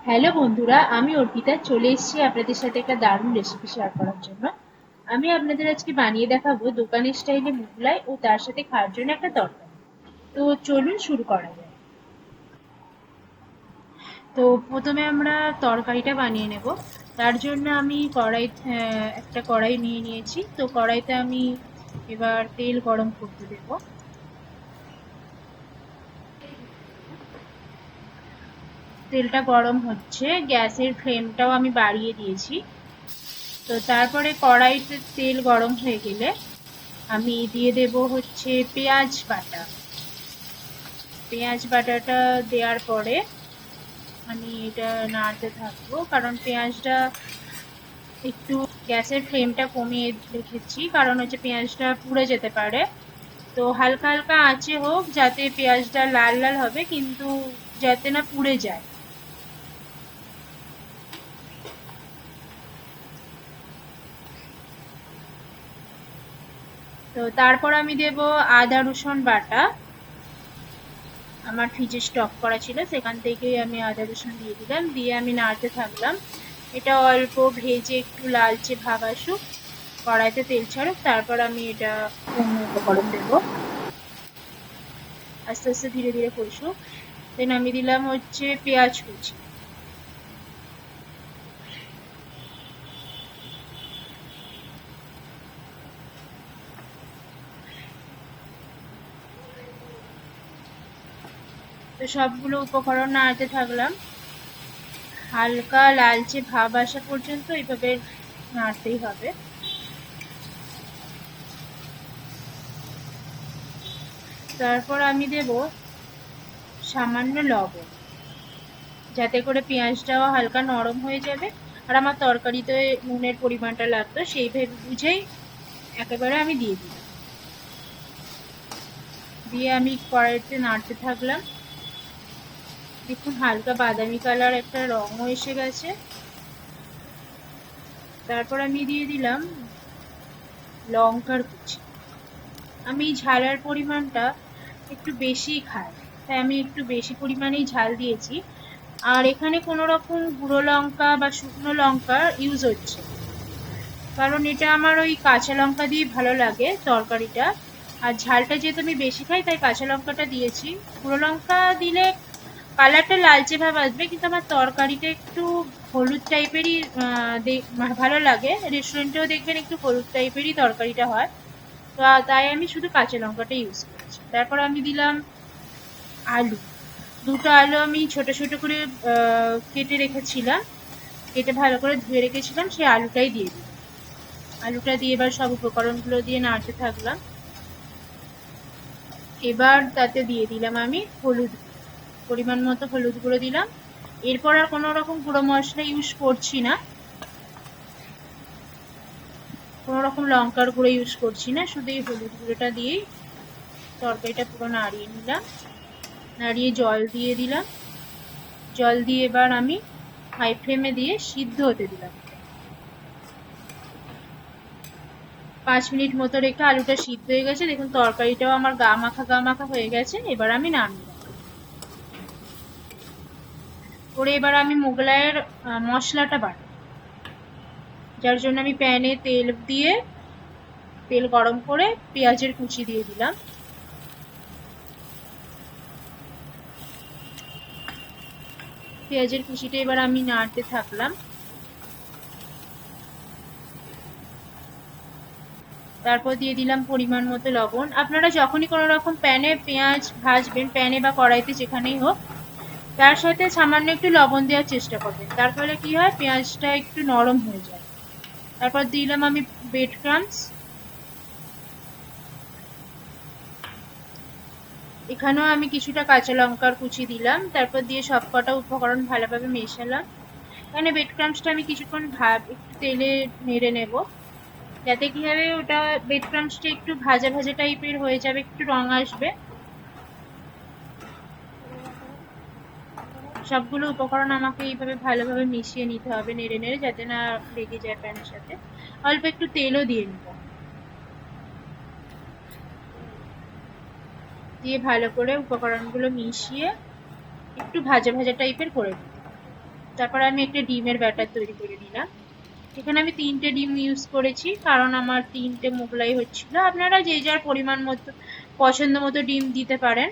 Hello বন্ধুরা, আমি অর্পিতা চলে এসেছি আপনাদের সাথে একটা দারুণ রেসিপি শেয়ার করার জন্য। আমি আপনাদের আজকে বানিয়ে দেখাবো দোকানের স্টাইলে মোগলাই ও তার সাথে খাওয়ার জন্য একটা তরকারি। তো চলুন শুরু করা যায়। তো প্রথমে আমরা তরকারিটা বানিয়ে নেব। তার জন্য আমি একটা কড়াই নিয়ে নিয়েছি। তো কড়াইতে আমি এবার তেল গরম করতে দেব। তেলটা গরম হচ্ছে, গ্যাসের ফ্লেমটাও আমি বাড়িয়ে দিয়েছি। তো তারপরে কড়াইতে তেল গরম হয়ে গেলে আমি দিয়ে দেব হচ্ছে পেঁয়াজ বাটা। পেঁয়াজ বাটাটা দেওয়ার পরে আমি এটা নাড়তে থাকবো, কারণ পেঁয়াজটা একটু গ্যাসের ফ্লেমটা কমিয়ে রেখেছি, কারণ হচ্ছে পেঁয়াজটা পুড়ে যেতে পারে। তো হালকা হালকা আঁচে হোক, যাতে পেঁয়াজটা লাল লাল হবে কিন্তু যাতে না পুড়ে যায়। তো তারপর আমি দেব আদা রসুন বাটা। আমার ফ্রিজে স্টক করা ছিল, সেখান থেকেই আমি আদা রসুন দিয়ে দিলাম, দিয়ে আমি নাড়তে থাকলাম। এটা অল্প ভেজে একটু লালচে ভাব আসুক, কড়াইতে তেল ছাড়ুক, তারপর আমি এটা অন্য উপকরণ দেবো। আস্তে আস্তে ধীরে ধীরে কষুক। দেন আমি দিলাম হচ্ছে পেঁয়াজ কুচি। তো সবগুলো উপকরণ নাড়তে থাকলাম, হালকা লালচে ভাব আসা পর্যন্ত এইভাবে নাড়তেই হবে। তারপর আমি দেব সামান্য লবণ, যাতে করে পেঁয়াজটাও হালকা নরম হয়ে যাবে। আর আমার তরকারিতে নুনের পরিমাণটা লাগতো সেইভাবে বুঝেই একেবারে আমি দিয়ে দিই। দিয়ে আমি কড়াইতে নাড়তে থাকলাম। দেখুন হালকা বাদামি কালার একটা রঙও এসে গেছে। তারপর আমি দিয়ে দিলাম লঙ্কার কুচি। আমি ঝালের পরিমাণটা একটু বেশিই খাই, তাই আমি একটু বেশি পরিমাণেই ঝাল দিয়েছি। আর এখানে কোনো রকম গুঁড়ো লঙ্কা বা শুকনো লঙ্কা ইউজ হচ্ছে, কারণ এটা আমার ওই কাঁচা লঙ্কা দিয়ে ভালো লাগে তরকারিটা। আর ঝালটা যেহেতু আমি বেশি খাই তাই কাঁচা লঙ্কাটা দিয়েছি। গুঁড়ো লঙ্কা দিলে কালারটা লালচে ভাব আসবে, কিন্তু আমার তরকারিটা একটু হলুদ টাইপেরই ভালো লাগে। রেস্টুরেন্টেও দেখবেন একটু হলুদ টাইপেরই তরকারিটা হয়। তো তাই আমি শুধু কাঁচা লঙ্কাটা ইউজ করেছি। তারপর আমি দিলাম আলু। দুটো আলু আমি ছোট ছোট করে কেটে রেখেছিলাম, কেটে ভালো করে ধুয়ে রেখেছিলাম, সেই আলুটাই দিয়ে দিই। আলুটা দিয়ে এবার সব উপকরণগুলো দিয়ে নাড়তে থাকলাম। এবার তাতে দিয়ে দিলাম আমি হলুদ, পরিমাণ মতো হলুদ গুঁড়ো দিলাম। এরপর আর কোনো রকম গুঁড়ো মশলা ইউজ করছি না, কোনো রকম লঙ্কার গুঁড়ো ইউজ করছি না, শুধু এই হলুদ গুঁড়োটা দিয়েই তরকারিটা পুরো নাড়িয়ে নিলাম। নাড়িয়ে জল দিয়ে দিলাম। জল দিয়ে এবার আমি হাই ফ্লেমে দিয়ে সিদ্ধ হতে দিলাম। 5 মিনিট মতো রেখে আলুটা সিদ্ধ হয়ে গেছে। দেখুন তরকারিটাও আমার গা মাখা হয়ে গেছে। এবার আমি নামিয়ে রাখবো। করে এবার আমি মোগলাইয়ের মশলাটা বানাবো, যার জন্য আমি প্যানে তেল দিয়ে তেল গরম করে পেঁয়াজের কুচি দিয়ে দিলাম। পেঁয়াজের কুচিটা এবার আমি নাড়তে থাকলাম। তারপর দিয়ে দিলাম পরিমাণ মতো লবণ। আপনারা যখনই কোনো রকম প্যানে পেঁয়াজ ভাজবেন, প্যানে বা কড়াইতে যেখানেই হোক, তার সাথে সামান্য একটু লবণ দেওয়ার চেষ্টা করবেন, তার ফলে কি হয় পেঁয়াজটা একটু নরম হয়ে যায়। তারপর দিলাম আমি ব্রেড ক্রাম্বস। এখানেও আমি কিছুটা কাঁচা লঙ্কার কুচি দিলাম। তারপর দিয়ে সবকটা উপকরণ ভালোভাবে মেশালাম। এখানে ব্রেড ক্রাম্বসটা আমি কিছুক্ষণ একটু তেলে নেড়ে নেব, যাতে কি হবে ওটা ব্রেড ক্রাম্বসটা একটু ভাজা ভাজা টাইপের হয়ে যাবে, একটু রং আসবে। সবগুলো উপকরণ আমাকে এইভাবে ভালোভাবে মিশিয়ে নিতে হবে নেড়ে নেড়ে, যাতে না লেগে যায় প্যানের সাথে। অল্প একটু তেলও দিয়ে নিব, দিয়ে ভালো করে উপকরণগুলো মিশিয়ে একটু ভাজা ভাজা টাইপের করে নিব। তারপর আমি একটা ডিমের ব্যাটার তৈরি করে নিলাম। এখানে আমি 3টে ডিম ইউজ করেছি, কারণ আমার 3টে মোগলাই হচ্ছিল। আপনারা যে যার পরিমাণ মতো পছন্দ মতো ডিম দিতে পারেন।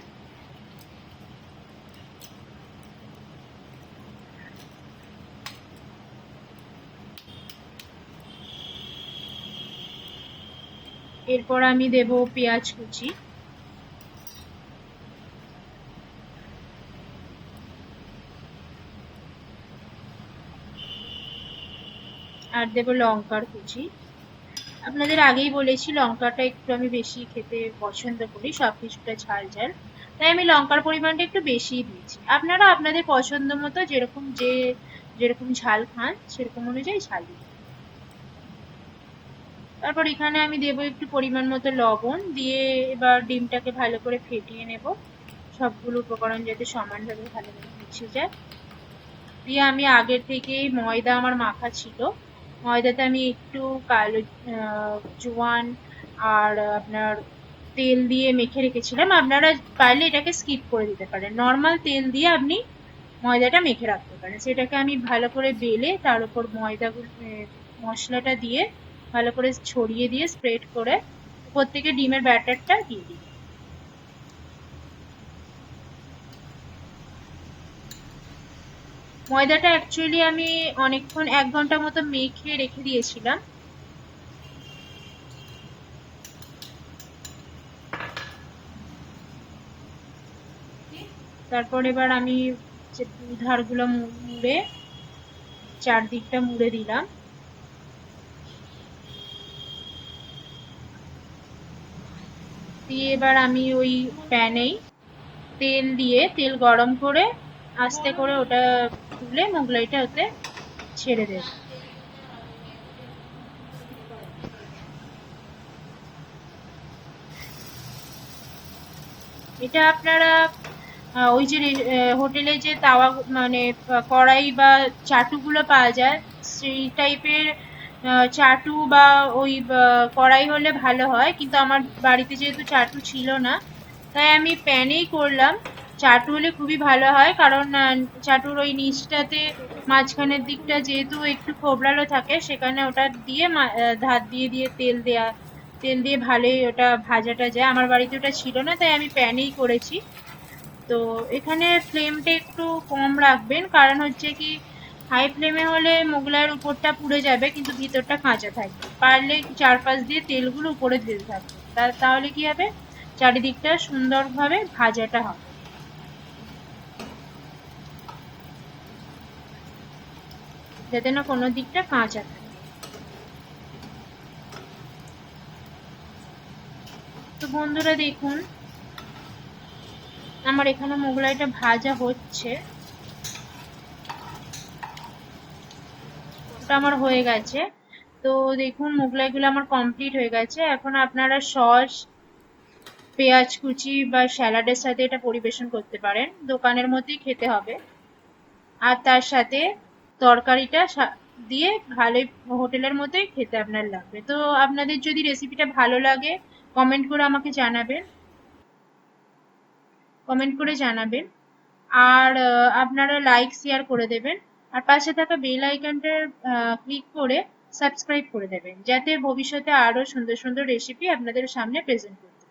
এরপর আমি দেব পেঁয়াজ কুচি, আর দেব লঙ্কার কুচি। আপনাদের আগেই বলেছি লঙ্কাটা একটু আমি বেশি খেতে পছন্দ করি, সবকিছুটা ঝাল ঝাল, তাই আমি লঙ্কার পরিমাণটা একটু বেশিই দিয়েছি। আপনারা আপনাদের পছন্দ মতো যেরকম ঝাল খান সেরকম অনুযায়ী ঝাল দিন। তারপর এখানে আমি দেবো একটু পরিমাণ মতো লবণ দিয়ে, এবার ডিমটাকে ভালো করে ফেটিয়ে নেব, সবগুলো উপকরণ যাতে সমানভাবে ভালোভাবে মিশে যায়। দিয়ে আমি আগের থেকেই ময়দা আমার মাখা ছিল, ময়দাতে আমি একটু কালো জোয়ান আর আপনার তেল দিয়ে মেখে রেখেছিলাম। আপনারা পারলে এটাকে স্কিপ করে দিতে পারেন, নর্মাল তেল দিয়ে আপনি ময়দাটা মেখে রাখতে পারেন। সেটাকে আমি ভালো করে বেলে তার উপর ময়দাগুলো মশলাটা দিয়ে ভালো করে ছড়িয়ে দিয়ে স্প্রেড করে উপর থেকে ডিমের ব্যাটারটা দিয়ে দিই। ময়দাটা অ্যাকচুয়ালি আমি অনেকক্ষণ 1 ঘন্টা মতো মেখে রেখে দিয়েছিলাম। তারপর এবার আমি যে ধারগুলো মুড়ে চারদিকটা মুড়ে দিলাম। দিয়ে এবার আমি ওই প্যানেই তেল গরম করে আস্তে করে ওটা তুলে মোগলাইটা ওতে ছেড়ে দেব। এটা আপনারা ওই যে হোটেলে যে তাওয়া মানে কড়াই বা চাটুগুলো পাওয়া যায় সেই টাইপের চাটু বা ওই কড়াই হলে ভালো হয়, কিন্তু আমার বাড়িতে যেহেতু চাটু ছিল না তাই আমি প্যানেই করলাম। চাটু হলে খুবই ভালো হয়, কারণ চাটুর ওই নিচটাতে মাঝখানের দিকটা যেহেতু একটু খোবরালো থাকে, সেখানে ওটা দিয়ে ধার দিয়ে দিয়ে তেল দিয়ে ভালোই ওটা ভাজাটা যায়। আমার বাড়িতে ওটা ছিল না তাই আমি প্যানেই করেছি। তো এখানে ফ্লেমটা একটু কম রাখবেন, কারণ হচ্ছে কি হাই ফ্লেমে হলে মোগলাইয়ের উপরটা পুড়ে যাবে কিন্তু ভিতরটা কাঁচা থাকবে। পারলে চারপাশ দিয়ে তেলগুলো উপরে দিতে থাকবে, তাহলে কি হবে, চারিদিকটা সুন্দরভাবে ভাজাটা হবে, যাতে না কোনো দিকটা কাঁচা থাকে। তো বন্ধুরা দেখুন আমার এখানে মোগলাইটা ভাজা হচ্ছে, ওটা আমার হয়ে গেছে। তো দেখুন মোগলাইগুলো আমার কমপ্লিট হয়ে গেছে। এখন আপনারা সস, পেঁয়াজ কুচি বা স্যালাডের সাথে এটা পরিবেশন করতে পারেন, দোকানের মতোই খেতে হবে। আর তার সাথে তরকারিটা দিয়ে ভালোই হোটেলের মতোই খেতে আপনার লাগবে। তো আপনাদের যদি রেসিপিটা ভালো লাগে কমেন্ট করে আমাকে জানাবেন, কমেন্ট করে জানাবেন। আর আপনারা লাইক শেয়ার করে দেবেন, আর পাশে থাকা বেল আইকনটা ক্লিক করে সাবস্ক্রাইব করে দেবেন, যাতে ভবিষ্যতে আরো সুন্দর সুন্দর রেসিপি আপনাদের সামনে প্রেজেন্ট করি।